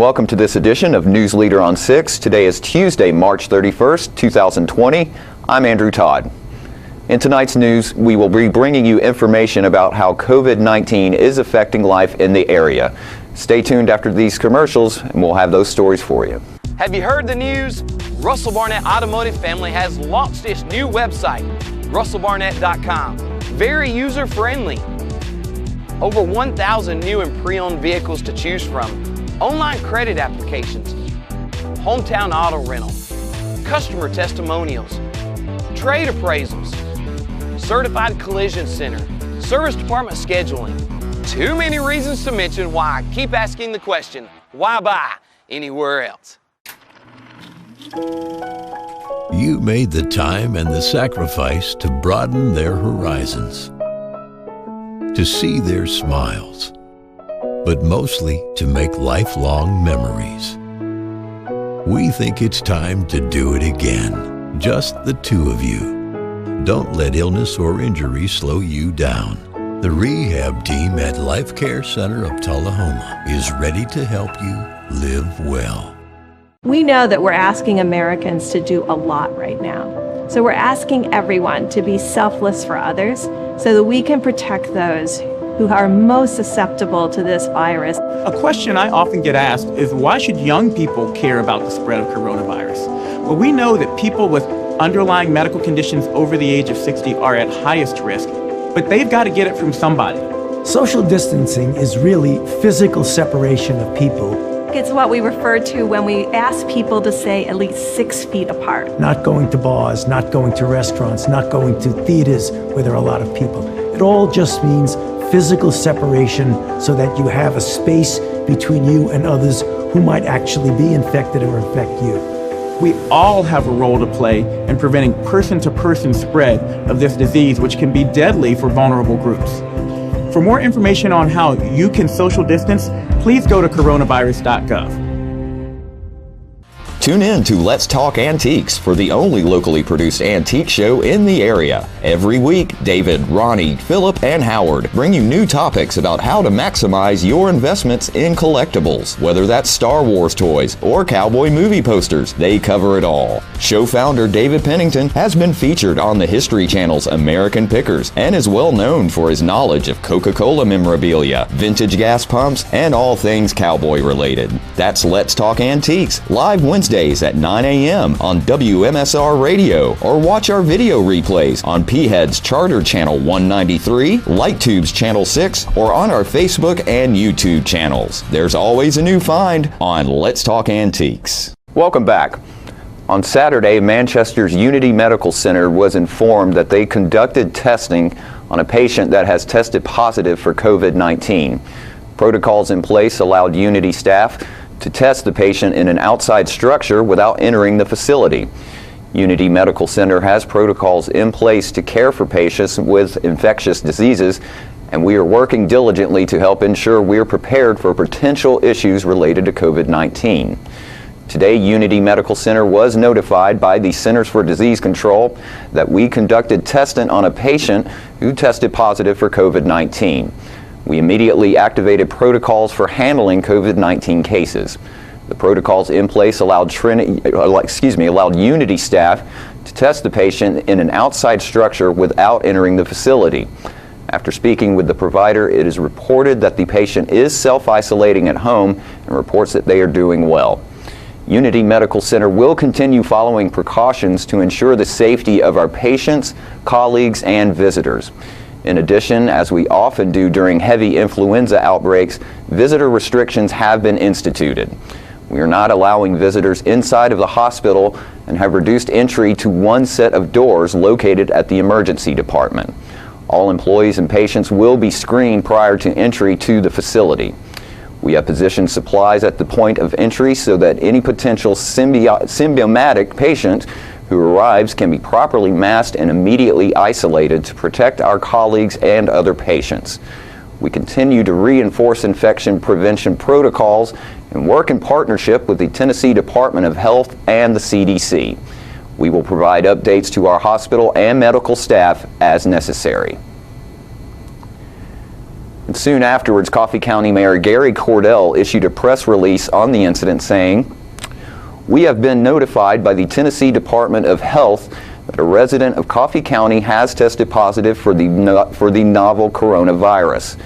welcome to this edition of News Leader on 6. Today is Tuesday, March 31st, 2020. I'm Andrew Todd. In tonight's news, we will be bringing you information about how COVID-19 is affecting life in the area. Stay tuned after these commercials and we'll have those stories for you. Have you heard the news? Russell Barnett Automotive Family has launched its new website, russellbarnett.com. Very user-friendly. Over 1,000 new and pre-owned vehicles to choose from. Online credit applications, hometown auto rental, customer testimonials, trade appraisals, certified collision center, service department scheduling. Too many reasons to mention why I keep asking the question, why buy anywhere else? You made the time and the sacrifice to broaden their horizons, to see their smiles, but mostly to make lifelong memories. We think it's time to do it again, just the two of you. Don't let illness or injury slow you down. The rehab team at Life Care Center of Tullahoma is ready to help you live well. We know that we're asking Americans to do a lot right now. So we're asking everyone to be selfless for others so that we can protect those who are most susceptible to this virus. A question I often get asked is why should young people care about the spread of coronavirus? Well, we know that people with underlying medical conditions over the age of 60 are at highest risk, but they've got to get it from somebody. Social distancing is really physical separation of people. It's what we refer to when we ask people to stay at least 6 feet apart. Not going to bars, not going to restaurants, not going to theaters where there are a lot of people. It all just means physical separation so that you have a space between you and others who might actually be infected or infect you. We all have a role to play in preventing person-to-person spread of this disease, which can be deadly for vulnerable groups. For more information on how you can social distance, please go to coronavirus.gov. Tune in to Let's Talk Antiques for the only locally produced antique show in the area. Every week, David, Ronnie, Philip, and Howard bring you new topics about how to maximize your investments in collectibles. Whether that's Star Wars toys or cowboy movie posters, they cover it all. Show founder David Pennington has been featured on the History Channel's American Pickers and is well known for his knowledge of Coca-Cola memorabilia, vintage gas pumps, and all things cowboy related. That's Let's Talk Antiques, live Wednesdays at 9 a.m. on WMSR Radio, or watch our video replays on P-Head's Charter Channel 193, LightTube's Channel 6, or on our Facebook and YouTube channels. There's always a new find on Let's Talk Antiques. Welcome back. On Saturday, Manchester's Unity Medical Center was informed that they conducted testing on a patient that has tested positive for COVID-19. Protocols in place allowed Unity staff to test the patient in an outside structure without entering the facility. Unity Medical Center has protocols in place to care for patients with infectious diseases, and we are working diligently to help ensure we are prepared for potential issues related to COVID-19. Today, Unity Medical Center was notified by the Centers for Disease Control that we conducted testing on a patient who tested positive for COVID-19. We immediately activated protocols for handling COVID-19 cases. The protocols in place allowed Unity staff to test the patient in an outside structure without entering the facility. After speaking with the provider, it is reported that the patient is self-isolating at home and reports that they are doing well. Unity Medical Center will continue following precautions to ensure the safety of our patients, colleagues, and visitors. In addition, as we often do during heavy influenza outbreaks, visitor restrictions have been instituted. We are not allowing visitors inside of the hospital and have reduced entry to one set of doors located at the emergency department. All employees and patients will be screened prior to entry to the facility. We have positioned supplies at the point of entry so that any potential symptomatic patient who arrives can be properly masked and immediately isolated to protect our colleagues and other patients. We continue to reinforce infection prevention protocols and work in partnership with the Tennessee Department of Health and the CDC. We will provide updates to our hospital and medical staff as necessary. And soon afterwards, Coffee County Mayor Gary Cordell issued a press release on the incident saying, "We have been notified by the Tennessee Department of Health that a resident of Coffee County has tested positive for the novel coronavirus.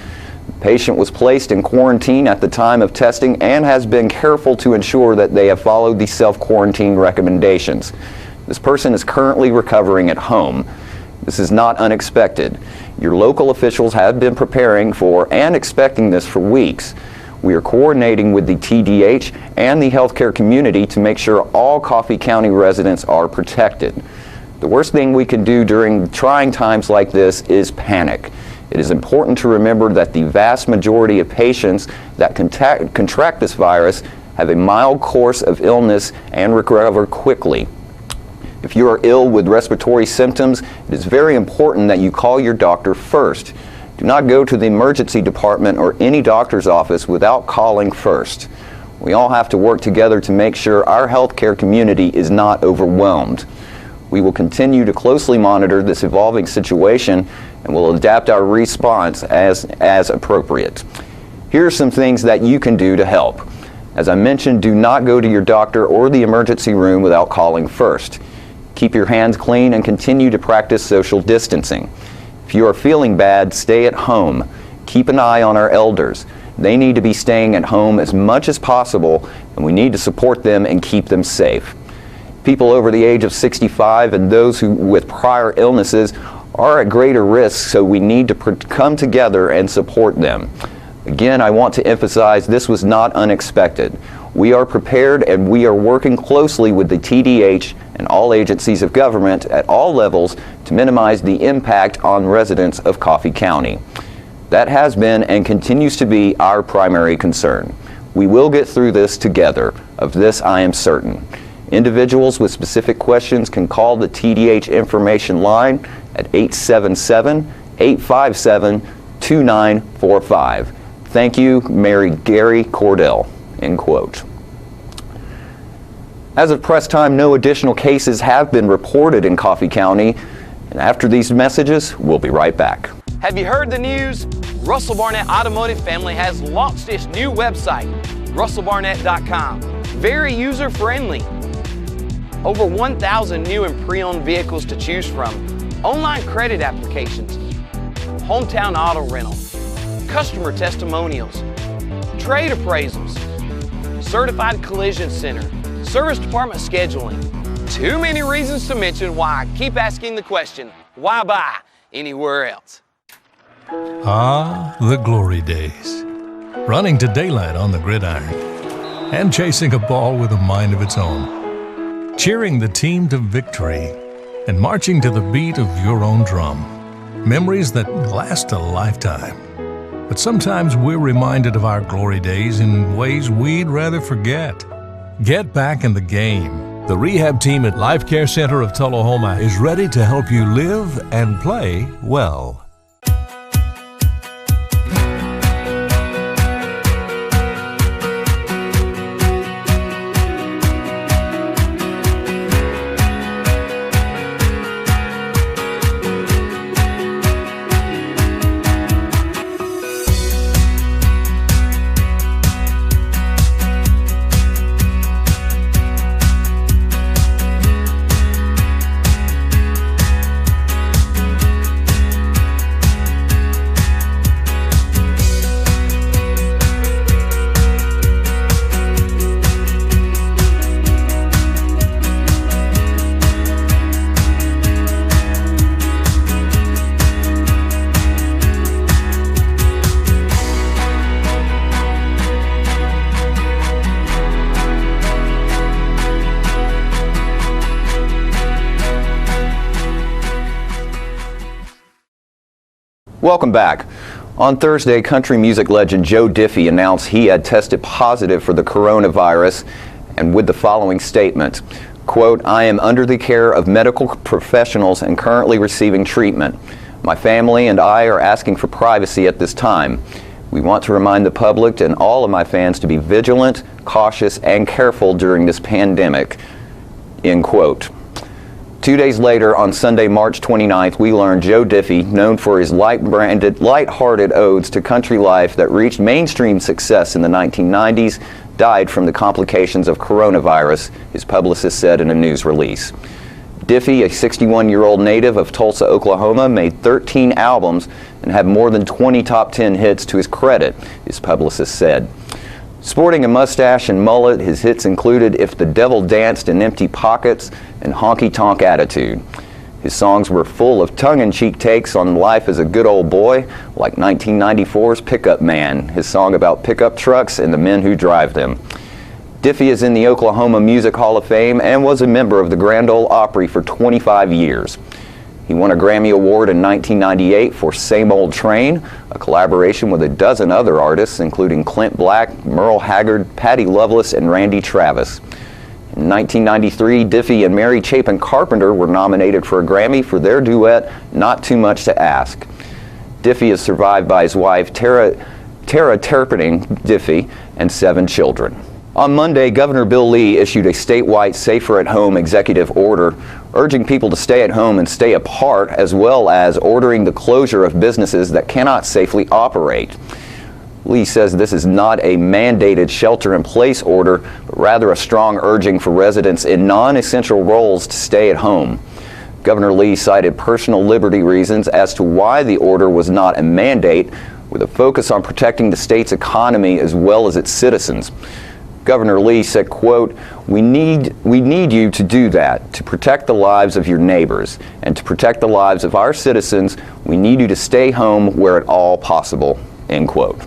The patient was placed in quarantine at the time of testing and has been careful to ensure that they have followed the self-quarantine recommendations. This person is currently recovering at home. This is not unexpected. Your local officials have been preparing for and expecting this for weeks. We are coordinating with the TDH and the healthcare community to make sure all Coffee County residents are protected. The worst thing we can do during trying times like this is panic. It is important to remember that the vast majority of patients that contract this virus have a mild course of illness and recover quickly. If you are ill with respiratory symptoms, it is very important that you call your doctor first. Do not go to the emergency department or any doctor's office without calling first. We all have to work together to make sure our healthcare community is not overwhelmed. We will continue to closely monitor this evolving situation and will adapt our response as appropriate. Here are some things that you can do to help. As I mentioned, do not go to your doctor or the emergency room without calling first. Keep your hands clean and continue to practice social distancing. If you are feeling bad, stay at home. Keep an eye on our elders. They need to be staying at home as much as possible, and we need to support them and keep them safe. People over the age of 65 and those with prior illnesses are at greater risk, so we need to come together and support them. Again, I want to emphasize this was not unexpected. We are prepared and we are working closely with the TDH and all agencies of government at all levels to minimize the impact on residents of Coffee County. That has been and continues to be our primary concern. We will get through this together. Of this I am certain. Individuals with specific questions can call the TDH information line at 877-857-2945. Thank you, Mayor Gary Cordell." End quote. As of press time, no additional cases have been reported in Coffee County. And after these messages, we'll be right back. Have you heard the news? Russell Barnett Automotive Family has launched its new website, russellbarnett.com. Very user-friendly. Over 1,000 new and pre-owned vehicles to choose from. Online credit applications. Hometown auto rental. Customer testimonials. Trade appraisals. Certified collision center. Service department scheduling. Too many reasons to mention why I keep asking the question, why buy anywhere else? Ah, the glory days. Running to daylight on the gridiron. And chasing a ball with a mind of its own. Cheering the team to victory. And marching to the beat of your own drum. Memories that last a lifetime. But sometimes we're reminded of our glory days in ways we'd rather forget. Get back in the game. The rehab team at Life Care Center of Tullahoma is ready to help you live and play well. Welcome back. On Thursday, country music legend Joe Diffie announced he had tested positive for the coronavirus, and with the following statement, quote, "I am under the care of medical professionals and currently receiving treatment. My family and I are asking for privacy at this time. We want to remind the public and all of my fans to be vigilant, cautious, and careful during this pandemic." End quote. 2 days later, on Sunday, March 29th, we learned Joe Diffie, known for his light-hearted odes to country life that reached mainstream success in the 1990s, died from the complications of coronavirus, his publicist said in a news release. Diffie, a 61-year-old native of Tulsa, Oklahoma, made 13 albums and had more than 20 top 10 hits to his credit, his publicist said. Sporting a mustache and mullet, his hits included If the Devil Danced in Empty Pockets and Honky Tonk Attitude. His songs were full of tongue-in-cheek takes on life as a good old boy, like 1994's Pickup Man, his song about pickup trucks and the men who drive them. Diffie is in the Oklahoma Music Hall of Fame and was a member of the Grand Ole Opry for 25 years. He won a Grammy Award in 1998 for Same Old Train, a collaboration with a dozen other artists, including Clint Black, Merle Haggard, Patty Loveless, and Randy Travis. In 1993, Diffie and Mary Chapin Carpenter were nominated for a Grammy for their duet, Not Too Much to Ask. Diffie is survived by his wife, Tara Terpening Diffie, and 7 children. On Monday, Governor Bill Lee issued a statewide safer-at-home executive order urging people to stay at home and stay apart, as well as ordering the closure of businesses that cannot safely operate. Lee says this is not a mandated shelter-in-place order, but rather a strong urging for residents in non-essential roles to stay at home. Governor Lee cited personal liberty reasons as to why the order was not a mandate, with a focus on protecting the state's economy as well as its citizens. Governor Lee said, quote, we need you to do that, to protect the lives of your neighbors, and to protect the lives of our citizens, we need you to stay home where at all possible, end quote.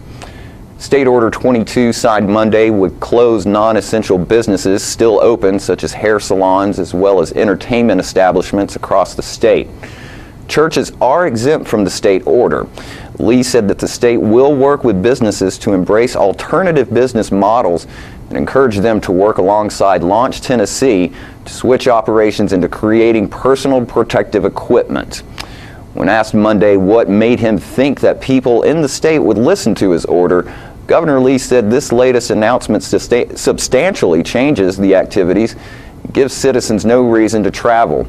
State Order 22, signed Monday, would close non-essential businesses still open, such as hair salons, as well as entertainment establishments across the state. Churches are exempt from the state order. Lee said that the state will work with businesses to embrace alternative business models and encourage them to work alongside Launch Tennessee to switch operations into creating personal protective equipment. When asked Monday what made him think that people in the state would listen to his order, Governor Lee said this latest announcement substantially changes the activities, gives citizens no reason to travel.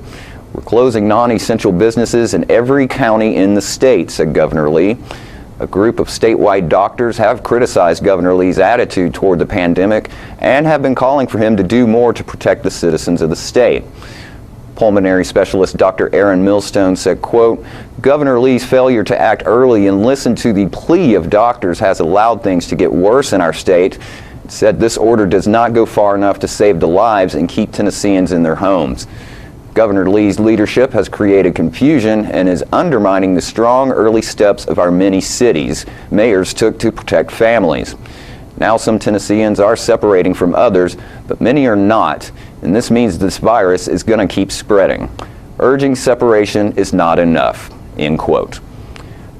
We're closing non-essential businesses in every county in the state, said Governor Lee. A group of statewide doctors have criticized Governor Lee's attitude toward the pandemic and have been calling for him to do more to protect the citizens of the state. Pulmonary specialist Dr. Aaron Millstone said, quote, Governor Lee's failure to act early and listen to the plea of doctors has allowed things to get worse in our state. It said this order does not go far enough to save the lives and keep Tennesseans in their homes. Governor Lee's leadership has created confusion and is undermining the strong early steps of our many cities mayors took to protect families. Now some Tennesseans are separating from others, but many are not, and this means this virus is going to keep spreading. Urging separation is not enough, end quote.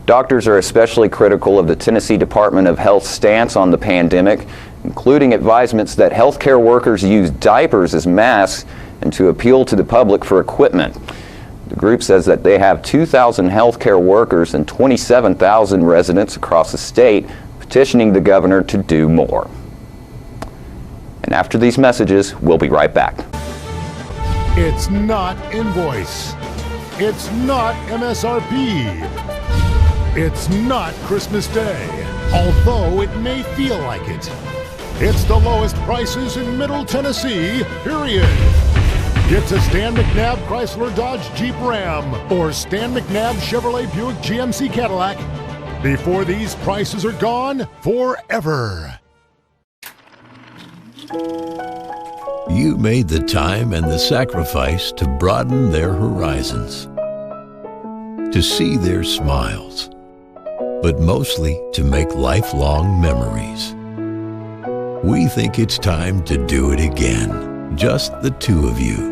Doctors are especially critical of the Tennessee Department of Health's stance on the pandemic, including advisements that healthcare workers use diapers as masks and to appeal to the public for equipment. The group says that they have 2,000 healthcare workers and 27,000 residents across the state petitioning the governor to do more. And after these messages, we'll be right back. It's not invoice. It's not MSRP. It's not Christmas Day, although it may feel like it. It's the lowest prices in Middle Tennessee, period. Get to Stan McNabb Chrysler Dodge Jeep Ram or Stan McNabb Chevrolet Buick GMC Cadillac before these prices are gone forever. You made the time and the sacrifice to broaden their horizons, to see their smiles, but mostly to make lifelong memories. We think it's time to do it again, just the two of you.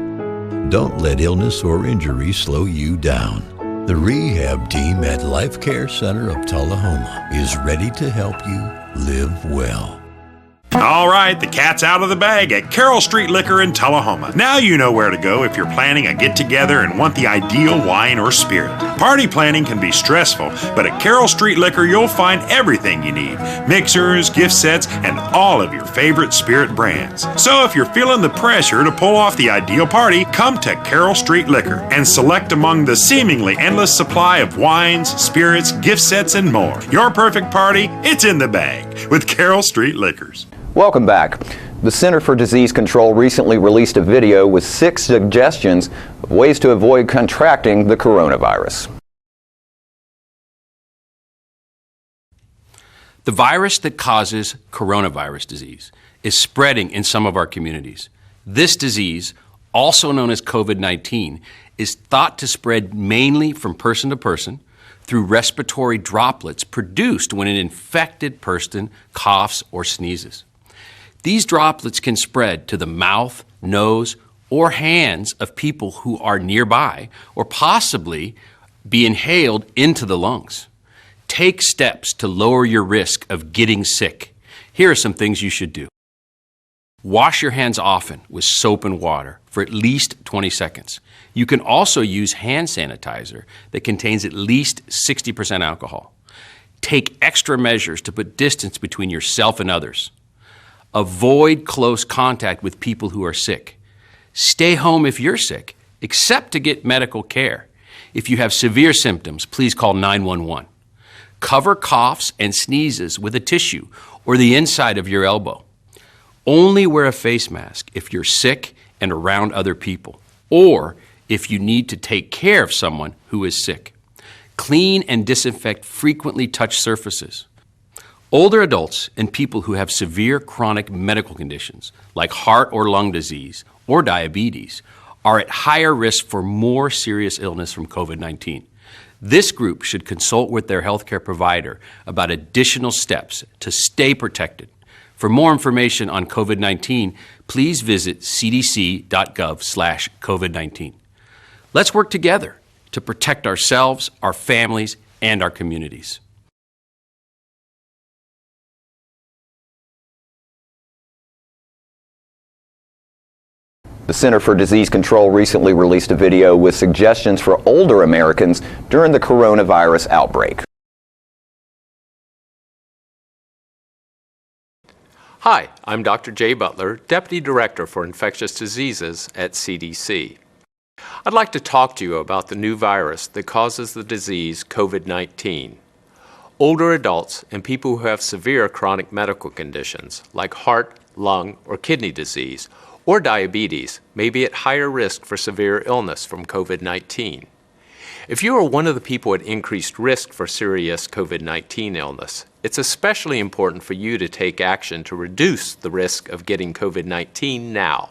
Don't let illness or injury slow you down. The rehab team at Life Care Center of Tullahoma is ready to help you live well. All right, the cat's out of the bag at Carroll Street Liquor in Tullahoma. Now you know where to go if you're planning a get-together and want the ideal wine or spirit. Party planning can be stressful, but at Carroll Street Liquor you'll find everything you need. Mixers, gift sets, and all of your favorite spirit brands. So if you're feeling the pressure to pull off the ideal party, come to Carroll Street Liquor and select among the seemingly endless supply of wines, spirits, gift sets, and more. Your perfect party, it's in the bag with Carroll Street Liquors. Welcome back. The Center for Disease Control recently released a video with 6 suggestions of ways to avoid contracting the coronavirus. The virus that causes coronavirus disease is spreading in some of our communities. This disease, also known as COVID-19, is thought to spread mainly from person to person through respiratory droplets produced when an infected person coughs or sneezes. These droplets can spread to the mouth, nose, or hands of people who are nearby or possibly be inhaled into the lungs. Take steps to lower your risk of getting sick. Here are some things you should do. Wash your hands often with soap and water for at least 20 seconds. You can also use hand sanitizer that contains at least 60% alcohol. Take extra measures to put distance between yourself and others. Avoid close contact with people who are sick. Stay home if you're sick, except to get medical care. If you have severe symptoms, please call 911. Cover coughs and sneezes with a tissue or the inside of your elbow. Only wear a face mask if you're sick and around other people, or if you need to take care of someone who is sick. Clean and disinfect frequently touched surfaces. Older adults and people who have severe chronic medical conditions like heart or lung disease or diabetes are at higher risk for more serious illness from COVID-19. This group should consult with their healthcare provider about additional steps to stay protected. For more information on COVID-19, please visit cdc.gov/COVID-19. Let's work together to protect ourselves, our families, and our communities. The Center for Disease Control recently released a video with suggestions for older Americans during the coronavirus outbreak. Hi, I'm Dr. Jay Butler, Deputy Director for Infectious Diseases at CDC. I'd like to talk to you about the new virus that causes the disease COVID-19. Older adults and people who have severe chronic medical conditions like heart, lung, or kidney disease or diabetes may be at higher risk for severe illness from COVID-19. If you are one of the people at increased risk for serious COVID-19 illness, it's especially important for you to take action to reduce the risk of getting COVID-19 now.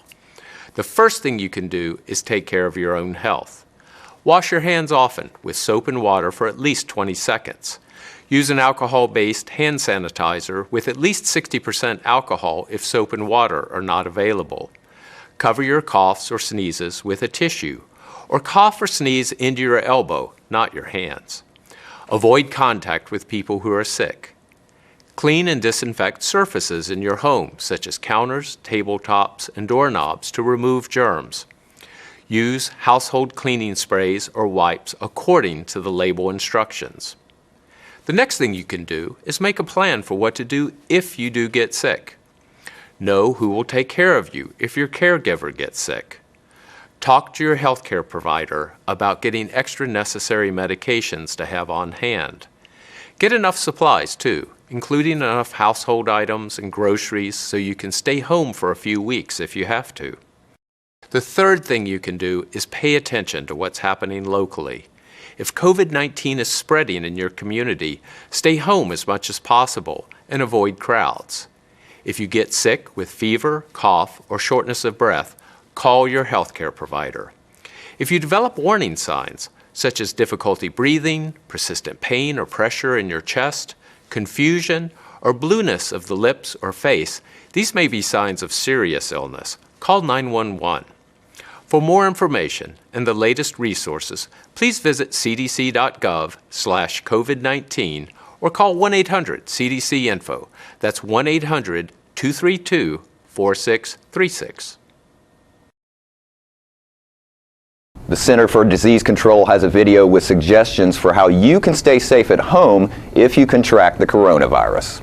The first thing you can do is take care of your own health. Wash your hands often with soap and water for at least 20 seconds. Use an alcohol-based hand sanitizer with at least 60% alcohol if soap and water are not available. Cover your coughs or sneezes with a tissue, or cough or sneeze into your elbow, not your hands. Avoid contact with people who are sick. Clean and disinfect surfaces in your home, such as counters, tabletops, and doorknobs to remove germs. Use household cleaning sprays or wipes according to the label instructions. The next thing you can do is make a plan for what to do if you do get sick. Know who will take care of you if your caregiver gets sick. Talk to your healthcare provider about getting extra necessary medications to have on hand. Get enough supplies too, including enough household items and groceries so you can stay home for a few weeks if you have to. The third thing you can do is pay attention to what's happening locally. If COVID-19 is spreading in your community, stay home as much as possible and avoid crowds. If you get sick with fever, cough, or shortness of breath, call your healthcare provider. If you develop warning signs, such as difficulty breathing, persistent pain or pressure in your chest, confusion, or blueness of the lips or face, these may be signs of serious illness. Call 911. For more information and the latest resources, please visit cdc.gov/COVID-19 or call 1-800-CDC-INFO. That's 1-800-232-4636. The Center for Disease Control has a video with suggestions for how you can stay safe at home if you contract the coronavirus.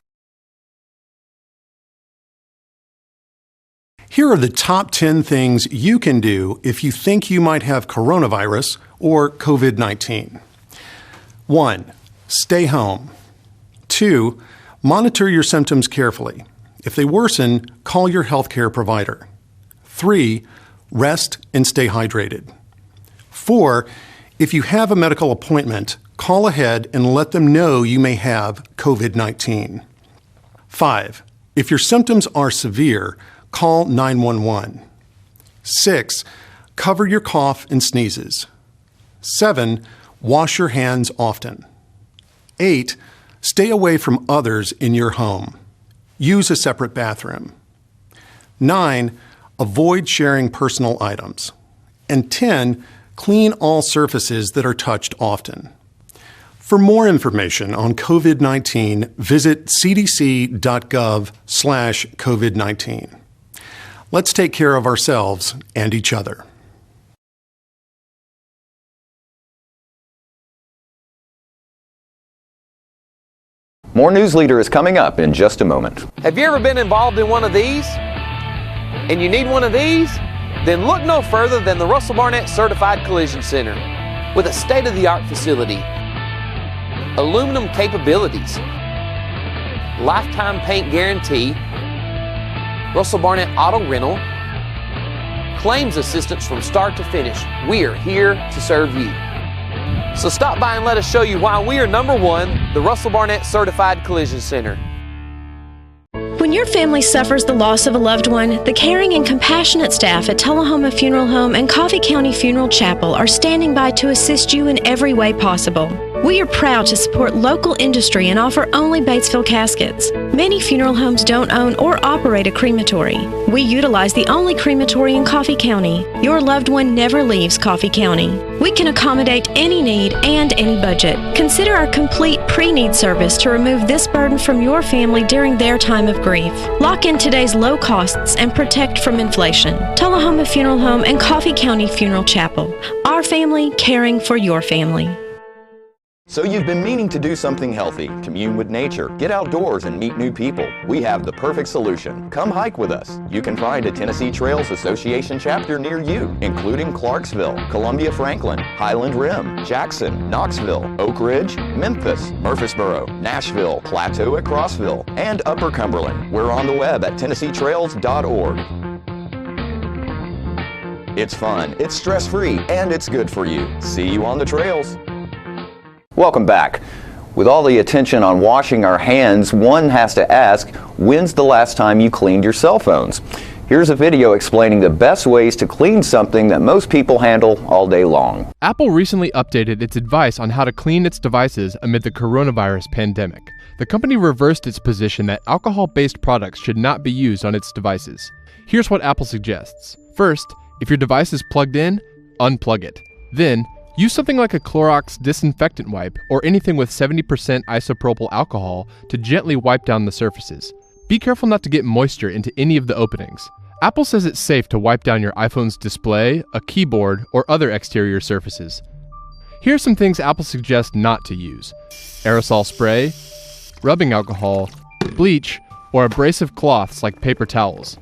Here are the top 10 things you can do if you think you might have coronavirus or COVID-19. 1. Stay home. 2. Monitor your symptoms carefully. If they worsen, call your healthcare provider. 3. Rest and stay hydrated. 4. If you have a medical appointment, call ahead and let them know you may have COVID-19. 5. If your symptoms are severe, call 911. 6. Cover your cough and sneezes. 7. Wash your hands often. 8. Stay away from others in your home. Use a separate bathroom. 9. Avoid sharing personal items. And 10. Clean all surfaces that are touched often. For more information on COVID-19, visit cdc.gov/COVID-19. Let's take care of ourselves and each other. More News Leader is coming up in just a moment. Have you ever been involved in one of these? And you need one of these? Then look no further than the Russell Barnett Certified Collision Center. With a state-of-the-art facility, aluminum capabilities, lifetime paint guarantee, Russell Barnett Auto Rental, claims assistance from start to finish. We're here to serve you. So stop by and let us show you why we are number one, the Russell Barnett Certified Collision Center. When your family suffers the loss of a loved one, the caring and compassionate staff at Tullahoma Funeral Home and Coffee County Funeral Chapel are standing by to assist you in every way possible. We are proud to support local industry and offer only Batesville caskets. Many funeral homes don't own or operate a crematory. We utilize the only crematory in Coffee County. Your loved one never leaves Coffee County. We can accommodate any need and any budget. Consider our complete pre-need service to remove this burden from your family during their time of grief. Lock in today's low costs and protect from inflation. Tullahoma Funeral Home and Coffee County Funeral Chapel. Our family caring for your family. So you've been meaning to do something healthy, commune with nature, get outdoors and meet new people. We have the perfect solution. Come hike with us. You can find a Tennessee Trails Association chapter near you, including Clarksville, Columbia Franklin, Highland Rim, Jackson, Knoxville, Oak Ridge, Memphis, Murfreesboro, Nashville, Plateau at Crossville, and Upper Cumberland. We're on the web at TennesseeTrails.org. It's fun, it's stress-free, and it's good for you. See you on the trails. Welcome back. With all the attention on washing our hands, one has to ask, when's the last time you cleaned your cell phones? Here's a video explaining the best ways to clean something that most people handle all day long. Apple recently updated its advice on how to clean its devices amid the coronavirus pandemic. The company reversed its position that alcohol-based products should not be used on its devices. Here's what Apple suggests. First, if your device is plugged in, unplug it. Then, use something like a Clorox disinfectant wipe or anything with 70% isopropyl alcohol to gently wipe down the surfaces. Be careful not to get moisture into any of the openings. Apple says it's safe to wipe down your iPhone's display, a keyboard, or other exterior surfaces. Here are some things Apple suggests not to use: aerosol spray, rubbing alcohol, bleach, or abrasive cloths like paper towels.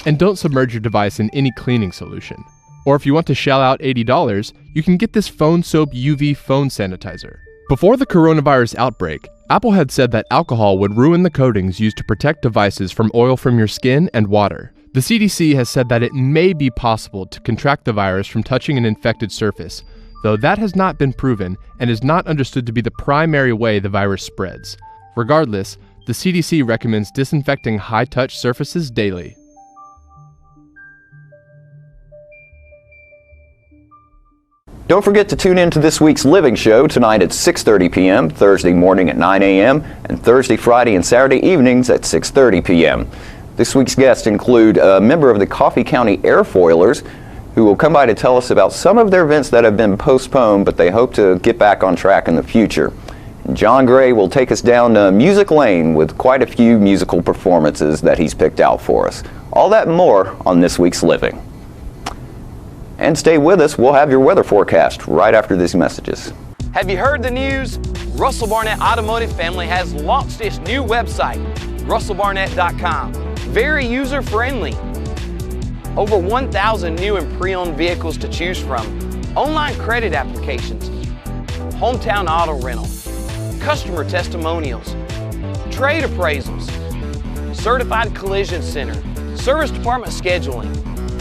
And don't submerge your device in any cleaning solution. Or if you want to shell out $80, you can get this Phone Soap UV phone sanitizer. Before the coronavirus outbreak, Apple had said that alcohol would ruin the coatings used to protect devices from oil from your skin and water. The CDC has said that it may be possible to contract the virus from touching an infected surface, though that has not been proven and is not understood to be the primary way the virus spreads. Regardless, the CDC recommends disinfecting high-touch surfaces daily. Don't forget to tune in to this week's Living Show tonight at 6:30 p.m., Thursday morning at 9 a.m., and Thursday, Friday, and Saturday evenings at 6:30 p.m. This week's guests include a member of the Coffee County Airfoilers, who will come by to tell us about some of their events that have been postponed, but they hope to get back on track in the future. And John Gray will take us down Music Lane with quite a few musical performances that he's picked out for us. All that and more on this week's Living. And stay with us. We'll have your weather forecast right after these messages. Have you heard the news? Russell Barnett Automotive Family has launched its new website, russellbarnett.com. Very user-friendly. Over 1,000 new and pre-owned vehicles to choose from, online credit applications, hometown auto rental, customer testimonials, trade appraisals, certified collision center, service department scheduling.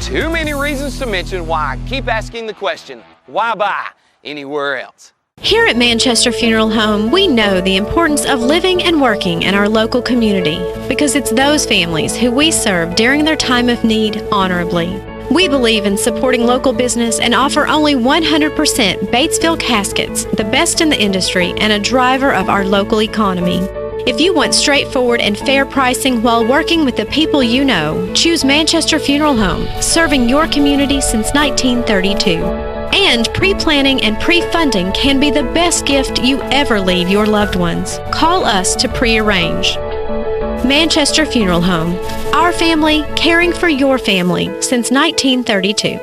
Too many reasons to mention why I keep asking the question, why buy anywhere else? Here at Manchester Funeral Home, we know the importance of living and working in our local community because it's those families who we serve during their time of need honorably. We believe in supporting local business and offer only 100% Batesville caskets, the best in the industry and a driver of our local economy. If you want straightforward and fair pricing while working with the people you know, choose Manchester Funeral Home, serving your community since 1932. And pre-planning and pre-funding can be the best gift you ever leave your loved ones. Call us to pre-arrange. Manchester Funeral Home. Our family, caring for your family since 1932.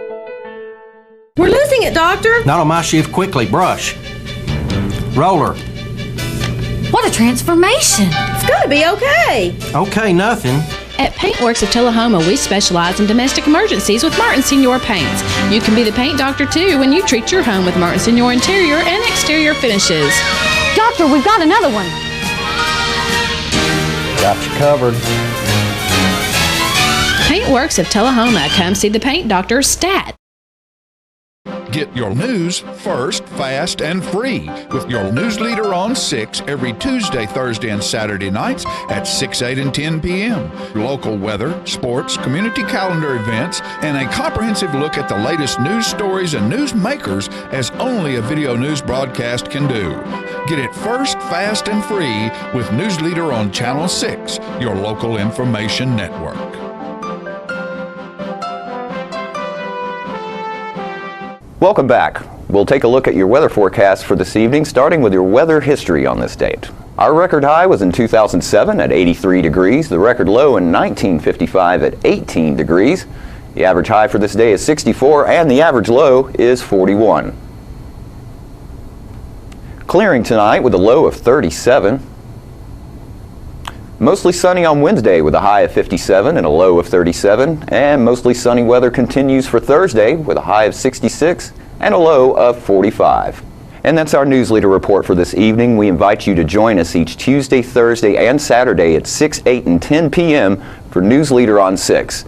We're losing it, Doctor. Not on my shift. Quickly, brush. Roller. What a transformation. It's going to be okay. Okay, nothing. At Paintworks of Tullahoma, we specialize in domestic emergencies with Martin Senior Paints. You can be the paint doctor, too, when you treat your home with Martin Senior interior and exterior finishes. Doctor, we've got another one. Got you covered. Paintworks of Tullahoma. Come see the paint doctor, Stat. Get your news first, fast, and free with your news leader on 6 every Tuesday, Thursday, and Saturday nights at 6, 8, and 10 p.m. Local weather, sports, community calendar events, and a comprehensive look at the latest news stories and news makers as only a video news broadcast can do. Get it first, fast, and free with News Leader on Channel 6, your local information network. Welcome back. We'll take a look at your weather forecast for this evening, starting with your weather history on this date. Our record high was in 2007 at 83 degrees, the record low in 1955 at 18 degrees. The average high for this day is 64 and the average low is 41. Clearing tonight with a low of 37. Mostly sunny on Wednesday with a high of 57 and a low of 37, and mostly sunny weather continues for Thursday with a high of 66 and a low of 45. And that's our News Leader report for this evening. We invite you to join us each Tuesday, Thursday, and Saturday at 6, 8, and 10 p.m. for News Leader on 6.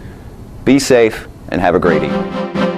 Be safe and have a great evening.